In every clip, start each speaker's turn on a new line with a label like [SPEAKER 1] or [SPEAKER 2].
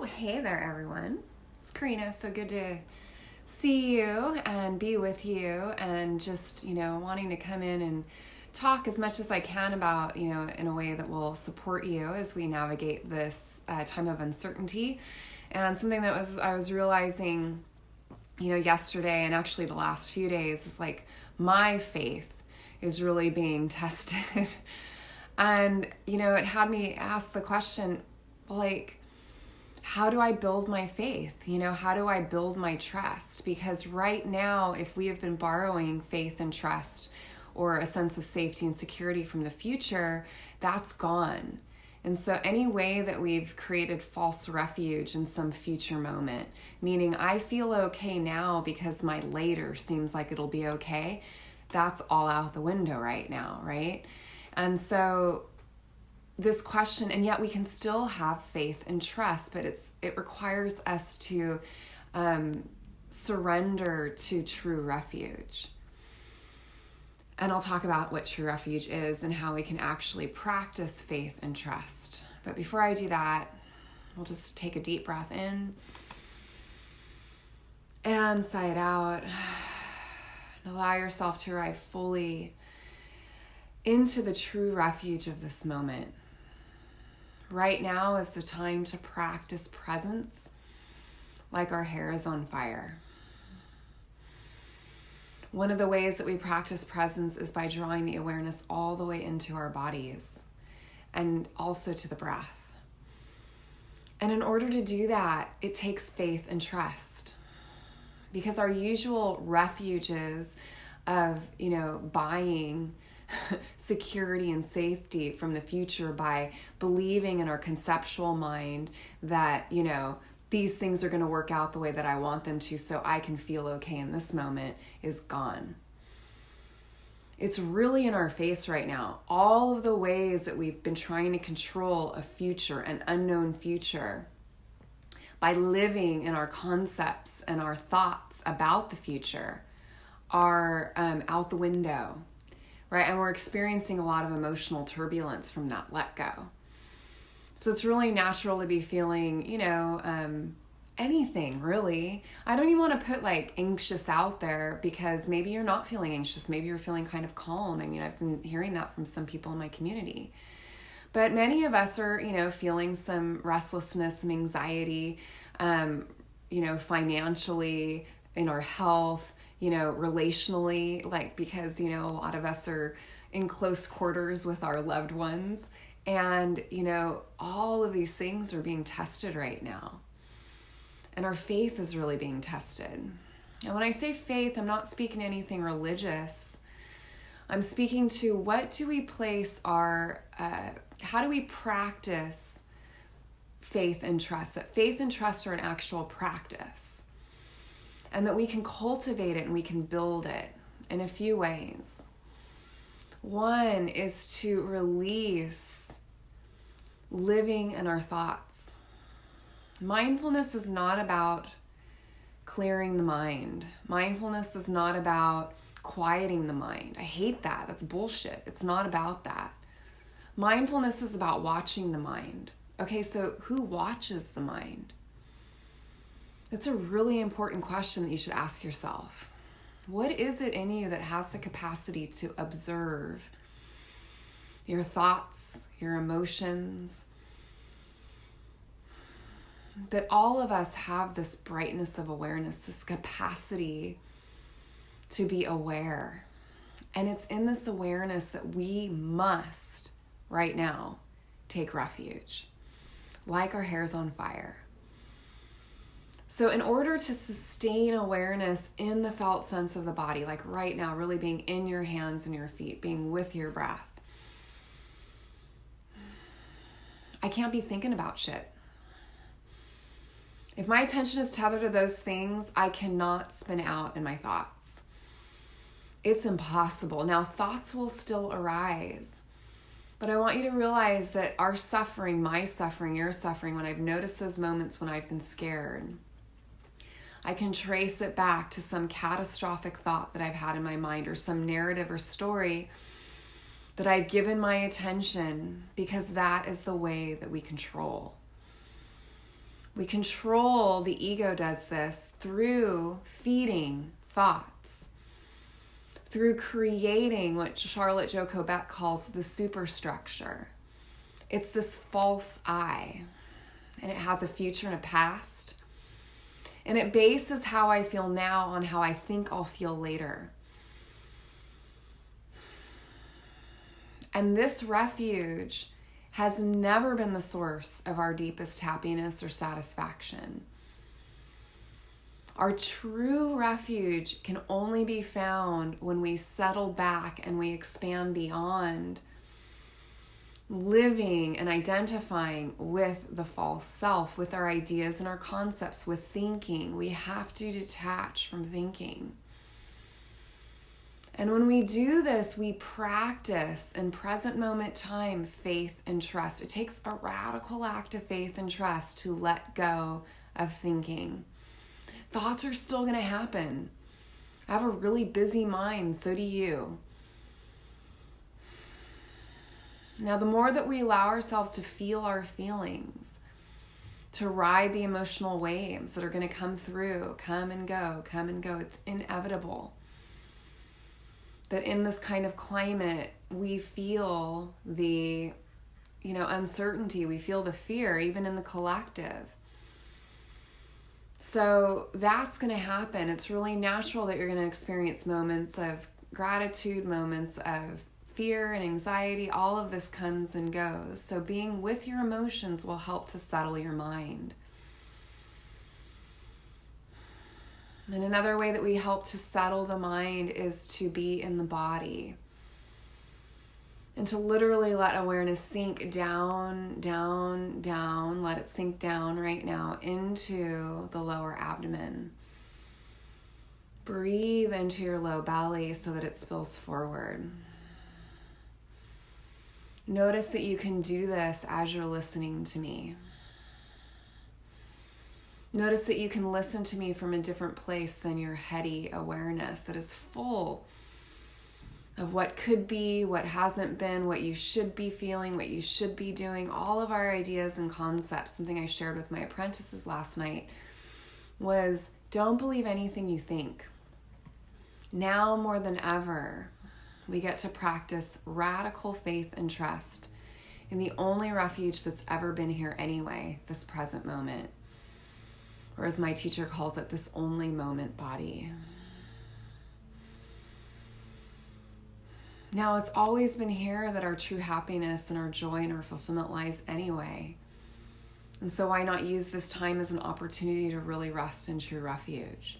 [SPEAKER 1] Hey there, everyone. It's Karina. So good to see you and be with you, and just, wanting to come in and talk as much as I can about, in a way that will support you as we navigate this time of uncertainty. And something that I was realizing, yesterday and actually the last few days is like my faith is really being tested. And, it had me ask the question, like, how do I build my faith? How do I build my trust? Because right now, if we have been borrowing faith and trust or a sense of safety and security from the future, that's gone. And so any way that we've created false refuge in some future moment, meaning I feel okay now because my later seems like it'll be okay, that's all out the window right now, right? And so this question, and yet we can still have faith and trust, but it requires us to surrender to true refuge. And I'll talk about what true refuge is and how we can actually practice faith and trust. But before I do that, we'll just take a deep breath in and sigh it out. And allow yourself to arrive fully into the true refuge of this moment. Right now is the time to practice presence like our hair is on fire. One of the ways that we practice presence is by drawing the awareness all the way into our bodies and also to the breath. And in order to do that, it takes faith and trust, because our usual refuges of, buying security and safety from the future by believing in our conceptual mind that, these things are going to work out the way that I want them to so I can feel okay in this moment is gone. It's really in our face right now. All of the ways that we've been trying to control a future, an unknown future, by living in our concepts and our thoughts about the future are out the window. Right? And we're experiencing a lot of emotional turbulence from that let go. So it's really natural to be feeling, anything really. I don't even want to put like anxious out there, because maybe you're not feeling anxious. Maybe you're feeling kind of calm. I mean, I've been hearing that from some people in my community. But many of us are, feeling some restlessness, some anxiety, financially, in our health, relationally, because, a lot of us are in close quarters with our loved ones. And, all of these things are being tested right now. And our faith is really being tested. And when I say faith, I'm not speaking anything religious. I'm speaking to what do we place how do we practice faith and trust? That faith and trust are an actual practice. And that we can cultivate it and we can build it in a few ways. One is to release living in our thoughts. Mindfulness is not about clearing the mind. Mindfulness is not about quieting the mind. I hate that. That's bullshit. It's not about that. Mindfulness is about watching the mind. Okay, so who watches the mind? It's a really important question that you should ask yourself. What is it in you that has the capacity to observe your thoughts, your emotions? That all of us have this brightness of awareness, this capacity to be aware. And it's in this awareness that we must, right now, take refuge, like our hair's on fire. So in order to sustain awareness in the felt sense of the body, like right now, really being in your hands and your feet, being with your breath, I can't be thinking about shit. If my attention is tethered to those things, I cannot spin out in my thoughts. It's impossible. Now, thoughts will still arise, but I want you to realize that our suffering, my suffering, your suffering, when I've noticed those moments when I've been scared, I can trace it back to some catastrophic thought that I've had in my mind, or some narrative or story that I've given my attention, because that is the way that we control. We control, the ego does this through feeding thoughts, through creating what Charlotte Joko Beck calls the superstructure. It's this false I, and it has a future and a past. And it bases how I feel now on how I think I'll feel later. And this refuge has never been the source of our deepest happiness or satisfaction. Our true refuge can only be found when we settle back and we expand beyond living and identifying with the false self, with our ideas and our concepts, with thinking. We have to detach from thinking. And when we do this, we practice in present moment time faith and trust. It takes a radical act of faith and trust to let go of thinking. Thoughts are still going to happen. I have a really busy mind, so do you. Now, the more that we allow ourselves to feel our feelings, to ride the emotional waves that are going to come through, come and go, it's inevitable. That in this kind of climate, we feel the, uncertainty, we feel the fear, even in the collective. So that's going to happen. It's really natural that you're going to experience moments of gratitude, moments of fear and anxiety. All of this comes and goes. So being with your emotions will help to settle your mind. And another way that we help to settle the mind is to be in the body and to literally let awareness sink down, down, down. Let it sink down right now into the lower abdomen. Breathe into your low belly so that it spills forward. Notice that you can do this as you're listening to me. Notice that you can listen to me from a different place than your heady awareness that is full of what could be, what hasn't been, what you should be feeling, what you should be doing. All of our ideas and concepts. Something I shared with my apprentices last night was, don't believe anything you think. Now more than ever, we get to practice radical faith and trust in the only refuge that's ever been here anyway, this present moment. Or as my teacher calls it, this only moment body. Now, it's always been here that our true happiness and our joy and our fulfillment lies anyway. And so why not use this time as an opportunity to really rest in true refuge?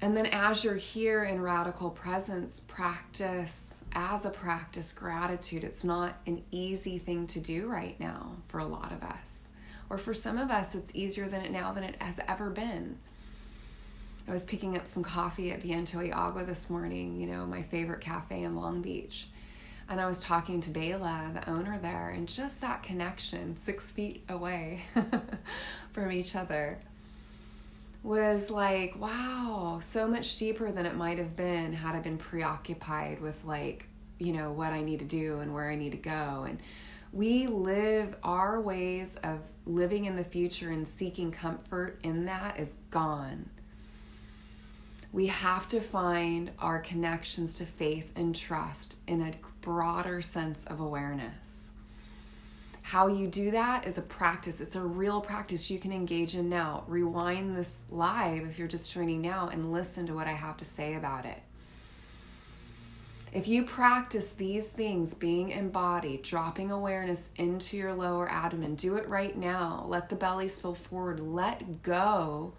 [SPEAKER 1] And then as you're here in radical presence, practice gratitude. It's not an easy thing to do right now for a lot of us. Or for some of us, it's easier than it has ever been. I was picking up some coffee at Viento y Agua this morning, my favorite cafe in Long Beach. And I was talking to Bela, the owner there, and just that connection, 6 feet away from each other, was like, wow, so much deeper than it might have been had I been preoccupied with what I need to do and where I need to go. And we live our ways of living in the future and seeking comfort in that is gone. We have to find our connections to faith and trust in a broader sense of awareness. How you do that is a practice. It's a real practice you can engage in now. Rewind this live if you're just joining now and listen to what I have to say about it. If you practice these things, being embodied, dropping awareness into your lower abdomen, do it right now. Let the belly spill forward. Let go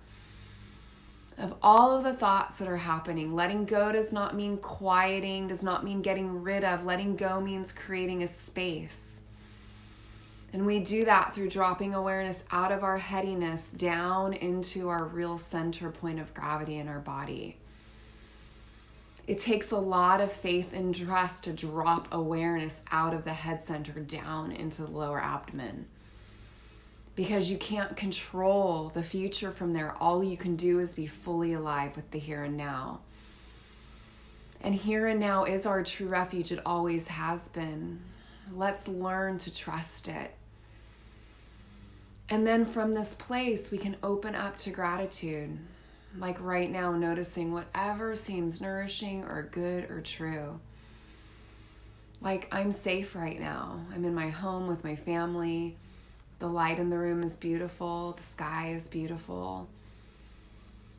[SPEAKER 1] of all of the thoughts that are happening. Letting go does not mean quieting, does not mean getting rid of. Letting go means creating a space. And we do that through dropping awareness out of our headiness down into our real center point of gravity in our body. It takes a lot of faith and trust to drop awareness out of the head center down into the lower abdomen. Because you can't control the future from there. All you can do is be fully alive with the here and now. And here and now is our true refuge. It always has been. Let's learn to trust it. And then from this place, we can open up to gratitude. Like right now, noticing whatever seems nourishing or good or true. Like, I'm safe right now. I'm in my home with my family. The light in the room is beautiful. The sky is beautiful.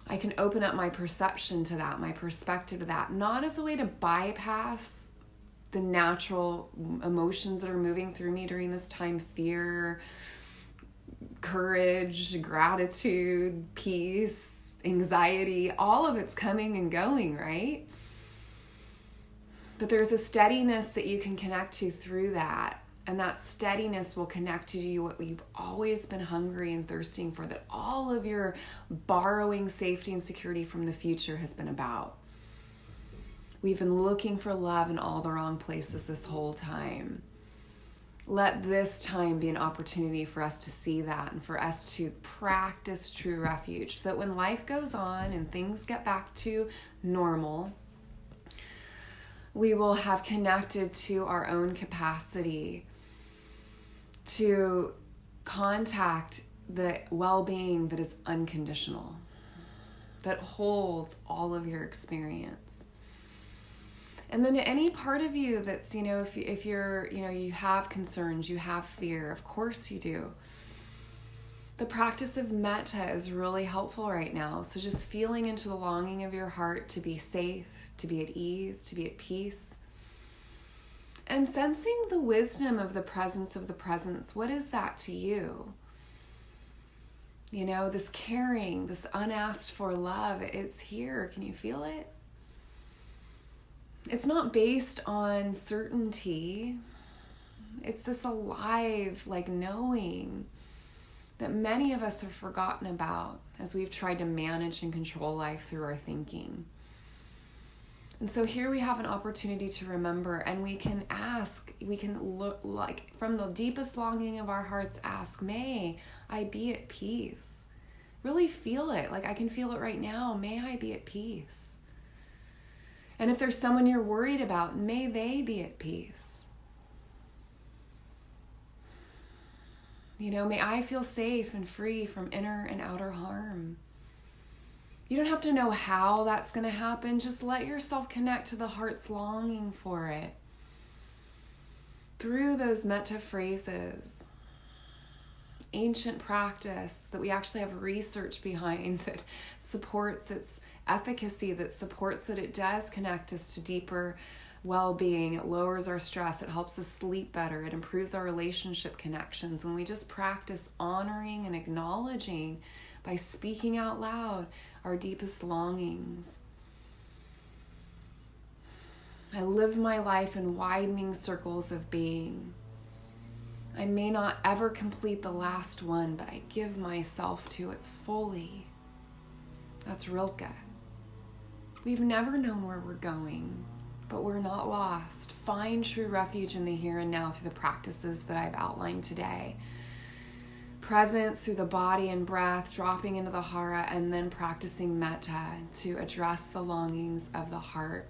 [SPEAKER 1] I can open up my perception to that, my perspective to that, not as a way to bypass the natural emotions that are moving through me during this time: fear, courage, gratitude, peace, anxiety. All of it's coming and going, right? But there's a steadiness that you can connect to through that. And that steadiness will connect to you what you've always been hungry and thirsting for, that all of your borrowing safety and security from the future has been about. We've been looking for love in all the wrong places this whole time. Let this time be an opportunity for us to see that and for us to practice true refuge, so that when life goes on and things get back to normal, we will have connected to our own capacity to contact the well-being that is unconditional, that holds all of your experience. And then any part of you that's, if you're, you have concerns, you have fear, of course you do. The practice of metta is really helpful right now. So just feeling into the longing of your heart to be safe, to be at ease, to be at peace. And sensing the wisdom of the presence of the presence. What is that to you? This caring, this unasked for love, it's here. Can you feel it? It's not based on certainty. It's this alive, knowing that many of us have forgotten about as we've tried to manage and control life through our thinking. And so here we have an opportunity to remember, and we can ask, we can look from the deepest longing of our hearts, ask, may I be at peace? Really feel it. I can feel it right now. May I be at peace? And if there's someone you're worried about, may they be at peace? May I feel safe and free from inner and outer harm. You don't have to know how that's going to happen. Just let yourself connect to the heart's longing for it through those metta phrases. Ancient practice that we actually have research behind that supports its efficacy, that supports that it does connect us to deeper well-being. It lowers our stress. It helps us sleep better. It improves our relationship connections. When we just practice honoring and acknowledging by speaking out loud our deepest longings. I live my life in widening circles of being. I may not ever complete the last one, but I give myself to it fully. That's Rilke. We've never known where we're going, but we're not lost. Find true refuge in the here and now through the practices that I've outlined today. Presence through the body and breath, dropping into the hara, and then practicing metta to address the longings of the heart.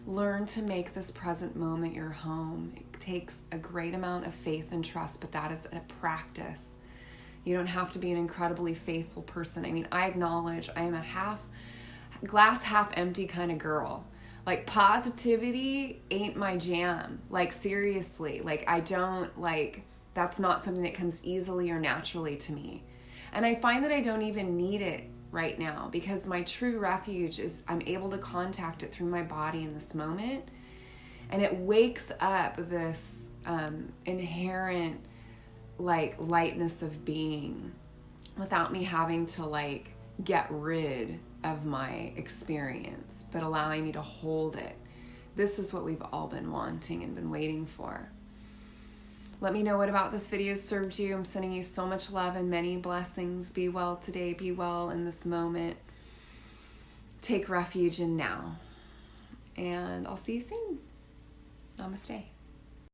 [SPEAKER 1] Learn to make this present moment your home. It takes a great amount of faith and trust, but that is a practice. You don't have to be an incredibly faithful person. I acknowledge I am a glass half empty kind of girl. Positivity ain't my jam. Seriously. I don't that's not something that comes easily or naturally to me. And I find that I don't even need it right now, because my true refuge is I'm able to contact it through my body in this moment. And it wakes up this inherent lightness of being without me having to get rid of my experience, but allowing me to hold it. This is what we've all been wanting and been waiting for. Let me know what about this video served you. I'm sending you so much love and many blessings. Be well today. Be well in this moment. Take refuge in now. And I'll see you soon. Namaste.